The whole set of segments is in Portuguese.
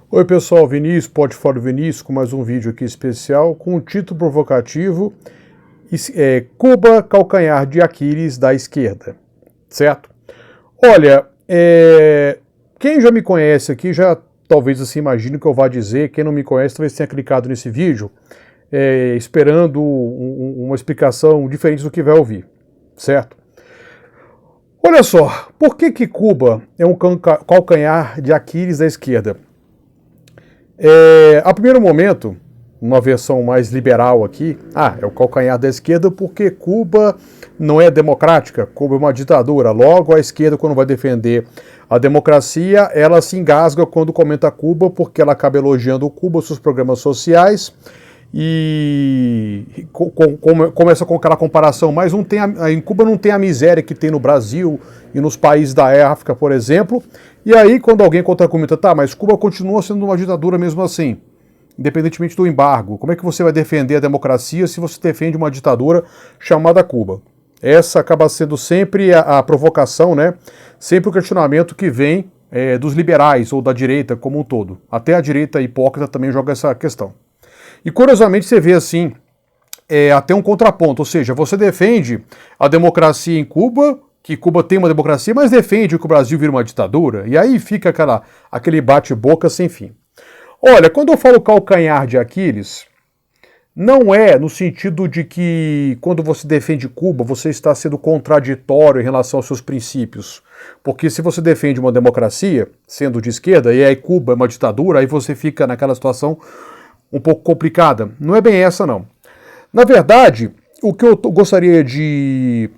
Oi pessoal, Vinícius, Portfólio Vinícius, com mais um vídeo aqui especial com um título provocativo, Cuba, calcanhar de Aquiles da esquerda, certo? Olha, quem já me conhece aqui já talvez assim imagine o que eu vá dizer, quem não me conhece talvez tenha clicado nesse vídeo esperando uma explicação diferente do que vai ouvir, certo? Olha só, por que Cuba é um calcanhar de Aquiles da esquerda? A primeiro momento, uma versão mais liberal aqui, é o calcanhar da esquerda porque Cuba não é democrática, Cuba é uma ditadura, logo a esquerda quando vai defender a democracia, ela se engasga quando comenta Cuba porque ela acaba elogiando Cuba, seus programas sociais e começa com aquela comparação, mas em Cuba não tem a miséria que tem no Brasil e nos países da África, por exemplo, e aí quando alguém contra-argumenta, mas Cuba continua sendo uma ditadura mesmo assim, independentemente do embargo, como é que você vai defender a democracia se você defende uma ditadura chamada Cuba? Essa acaba sendo sempre a provocação, né? Sempre o questionamento que vem dos liberais ou da direita como um todo, até a direita hipócrita também joga essa questão. E curiosamente você vê assim, até um contraponto, ou seja, você defende a democracia em Cuba, que Cuba tem uma democracia, mas defende que o Brasil vira uma ditadura, e aí fica aquele bate-boca sem fim. Olha, quando eu falo calcanhar de Aquiles, não é no sentido de que quando você defende Cuba, você está sendo contraditório em relação aos seus princípios. Porque se você defende uma democracia, sendo de esquerda, e aí Cuba é uma ditadura, aí você fica naquela situação um pouco complicada. Não é bem essa, não. Na verdade, o que eu gostaria de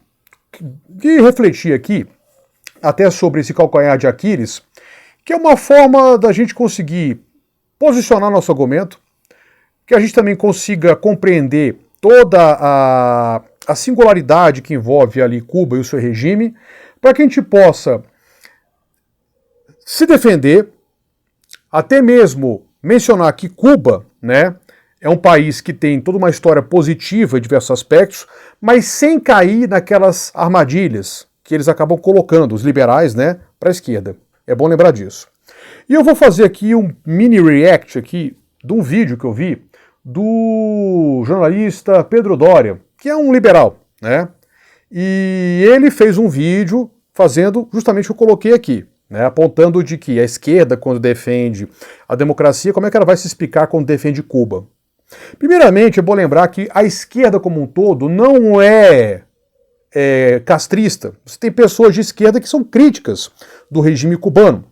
refletir aqui, até sobre esse calcanhar de Aquiles, que é uma forma da gente conseguir posicionar nosso argumento, que a gente também consiga compreender toda a singularidade que envolve ali Cuba e o seu regime, para que a gente possa se defender, até mesmo mencionar que Cuba, né, é um país que tem toda uma história positiva em diversos aspectos, mas sem cair naquelas armadilhas que eles acabam colocando, os liberais, né, para a esquerda. É bom lembrar disso. E eu vou fazer aqui um mini react aqui de um vídeo que eu vi do jornalista Pedro Doria, que é um liberal, né? E ele fez um vídeo fazendo justamente o que eu coloquei aqui, né, apontando de que a esquerda, quando defende a democracia, como é que ela vai se explicar quando defende Cuba? Primeiramente, é bom lembrar que a esquerda como um todo não é castrista. Você tem pessoas de esquerda que são críticas do regime cubano.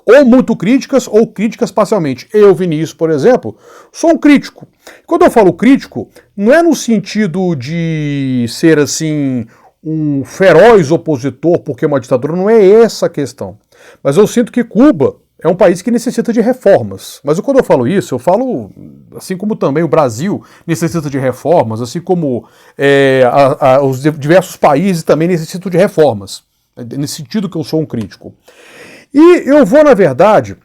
Ou muito críticas, ou críticas parcialmente. Eu, Vinícius, por exemplo, sou um crítico. Quando eu falo crítico, não é no sentido de ser assim um feroz opositor porque é uma ditadura, não é essa a questão. Mas eu sinto que Cuba é um país que necessita de reformas. Mas quando eu falo isso, eu falo assim como também o Brasil necessita de reformas, assim como os diversos países também necessitam de reformas. Nesse sentido que eu sou um crítico. E eu vou, na verdade,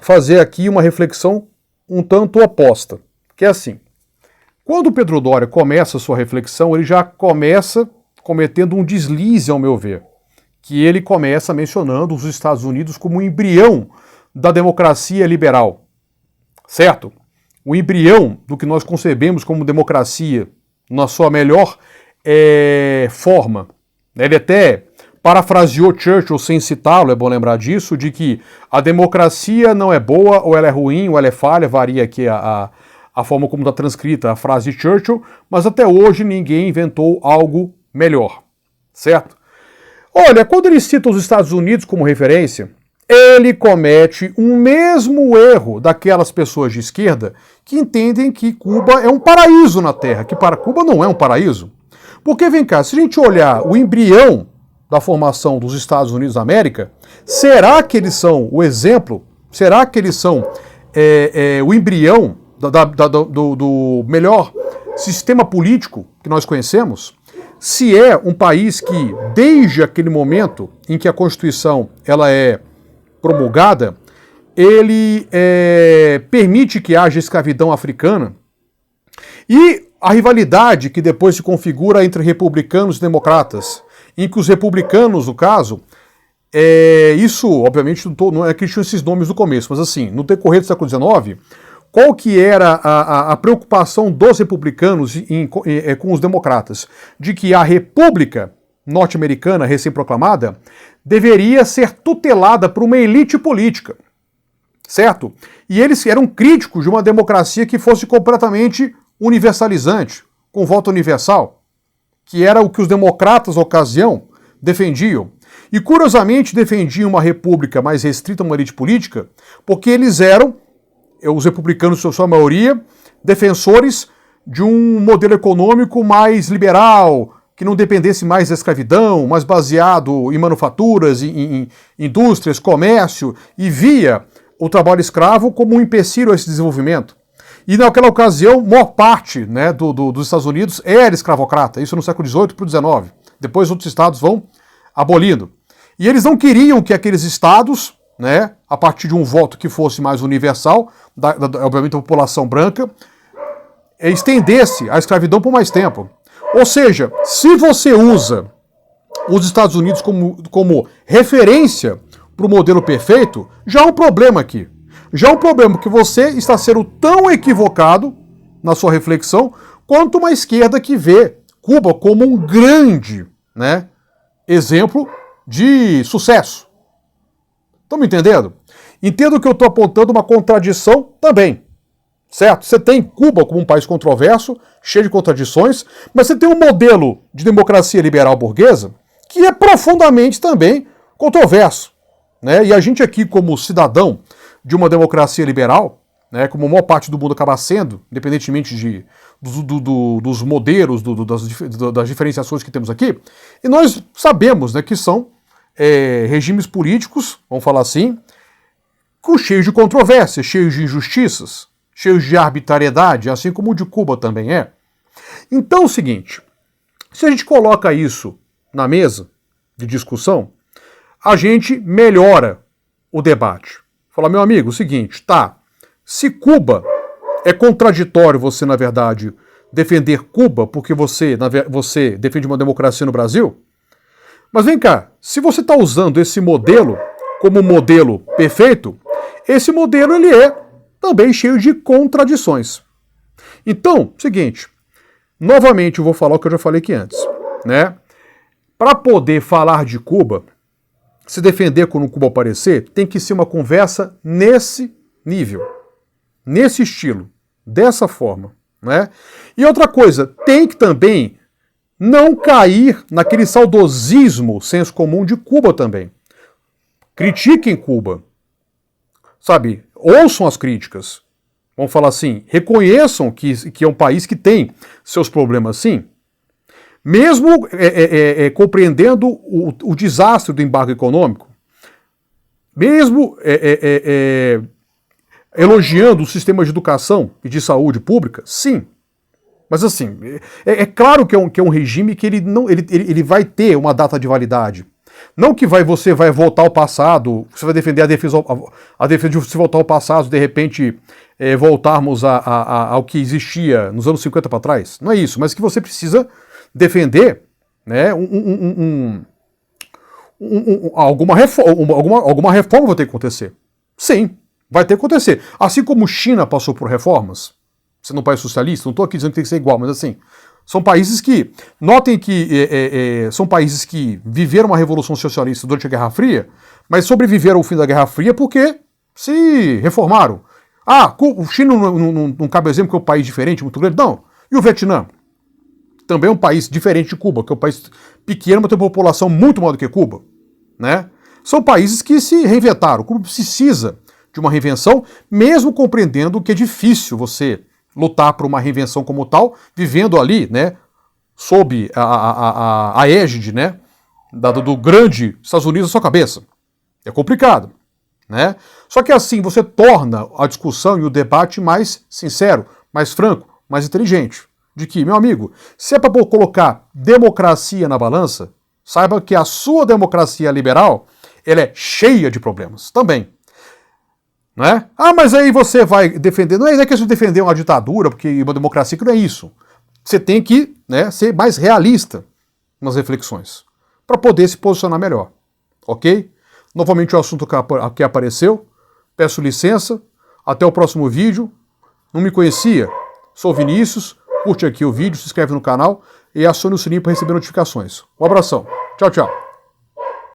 fazer aqui uma reflexão um tanto oposta, que é assim, quando o Pedro Doria começa a sua reflexão, ele já começa cometendo um deslize, ao meu ver, que ele começa mencionando os Estados Unidos como um embrião da democracia liberal, certo? O embrião do que nós concebemos como democracia na sua melhor forma. Ele até parafraseou Churchill sem citá-lo, é bom lembrar disso, de que a democracia não é boa, ou ela é ruim, ou ela é falha, varia aqui a forma como está transcrita a frase de Churchill, mas até hoje ninguém inventou algo melhor, certo? Olha, quando ele cita os Estados Unidos como referência, ele comete o mesmo erro daquelas pessoas de esquerda que entendem que Cuba é um paraíso na Terra, que para Cuba não é um paraíso. Porque, vem cá, se a gente olhar o embrião da formação dos Estados Unidos da América, será que eles são o exemplo? Será que eles são o embrião do melhor sistema político que nós conhecemos? Se é um país que, desde aquele momento em que a Constituição ela é promulgada, ele permite que haja escravidão africana, e a rivalidade que depois se configura entre republicanos e democratas, em que os republicanos, no caso, Isso, obviamente, não é que tinha esses nomes no começo, mas assim, no decorrer do século XIX, qual que era a preocupação dos republicanos com os democratas? De que a República norte-americana, recém-proclamada, deveria ser tutelada por uma elite política, certo? E eles eram críticos de uma democracia que fosse completamente universalizante, com voto universal, que era o que os democratas, na ocasião, defendiam. E, curiosamente, defendiam uma república mais restrita a uma elite política, porque eles eram, os republicanos, em sua maioria, defensores de um modelo econômico mais liberal, que não dependesse mais da escravidão, mais baseado em manufaturas, em indústrias, comércio, e via o trabalho escravo como um empecilho a esse desenvolvimento. E naquela ocasião, maior parte, né, dos Estados Unidos era escravocrata, isso no século XVIII para o XIX. Depois outros estados vão abolindo. E eles não queriam que aqueles estados, né, a partir de um voto que fosse mais universal, obviamente da população branca, estendesse a escravidão por mais tempo. Ou seja, se você usa os Estados Unidos como referência para o modelo perfeito, já há um problema aqui. Já há um problema que você está sendo tão equivocado na sua reflexão quanto uma esquerda que vê Cuba como um grande, né, exemplo de sucesso. Estão me entendendo? Entendo que eu estou apontando uma contradição também. Certo? Você tem Cuba como um país controverso, cheio de contradições, mas você tem um modelo de democracia liberal burguesa que é profundamente também controverso. Né? E a gente aqui, como cidadão de uma democracia liberal, né, como a maior parte do mundo acaba sendo, independentemente dos modelos, das diferenciações que temos aqui, e nós sabemos, né, que são regimes políticos, vamos falar assim, cheios de controvérsias, cheios de injustiças, cheios de arbitrariedade, assim como o de Cuba também é. Então é o seguinte, se a gente coloca isso na mesa de discussão, a gente melhora o debate. Fala, meu amigo, o seguinte, tá, se Cuba é contraditório você, na verdade, defender Cuba porque você defende uma democracia no Brasil, mas vem cá, se você está usando esse modelo como modelo perfeito, esse modelo ele é também cheio de contradições. Então, seguinte, novamente eu vou falar o que eu já falei aqui antes, né? Para poder falar de Cuba, se defender quando Cuba aparecer, tem que ser uma conversa nesse nível, nesse estilo, dessa forma, né? E outra coisa, tem que também não cair naquele saudosismo, senso comum de Cuba também. Critiquem Cuba, sabe? Ouçam as críticas. Vamos falar assim, reconheçam que é um país que tem seus problemas, sim. Mesmo compreendendo o desastre do embargo econômico, mesmo elogiando o sistema de educação e de saúde pública, sim. Mas assim, é claro que é um regime que ele vai ter uma data de validade. Não que você vai voltar ao passado, você vai defender a defesa de se voltar ao passado, de repente voltarmos ao que existia nos anos 50 para trás. Não é isso, mas que você precisa defender, né, alguma reforma vai ter que acontecer. Sim, vai ter que acontecer. Assim como China passou por reformas, sendo um país socialista, não estou aqui dizendo que tem que ser igual, mas assim, são países que, notem que são países que viveram uma revolução socialista durante a Guerra Fria, mas sobreviveram ao fim da Guerra Fria porque se reformaram. Ah, o China não cabe exemplo que é um país diferente, muito grande? Não. E o Vietnã? Também é um país diferente de Cuba, que é um país pequeno, mas tem uma população muito maior do que Cuba. Né? São países que se reinventaram. Cuba precisa de uma reinvenção, mesmo compreendendo que é difícil você lutar por uma reinvenção como tal, vivendo ali, né, sob a égide, né, do grande Estados Unidos na sua cabeça. É complicado, né? Só que assim você torna a discussão e o debate mais sincero, mais franco, mais inteligente. De que, meu amigo, se é para colocar democracia na balança, saiba que a sua democracia liberal, ela é cheia de problemas também. Não é? Ah, mas aí você vai defender... Não é questão de defender uma ditadura, porque uma democracia que não é isso. Você tem que, né, ser mais realista nas reflexões, para poder se posicionar melhor. Ok? novamente o assunto que apareceu. Peço licença. Até o próximo vídeo. Não me conhecia? Sou Vinícius. Curte aqui o vídeo, se inscreve no canal e acione o sininho para receber notificações. Um abração. Tchau, tchau.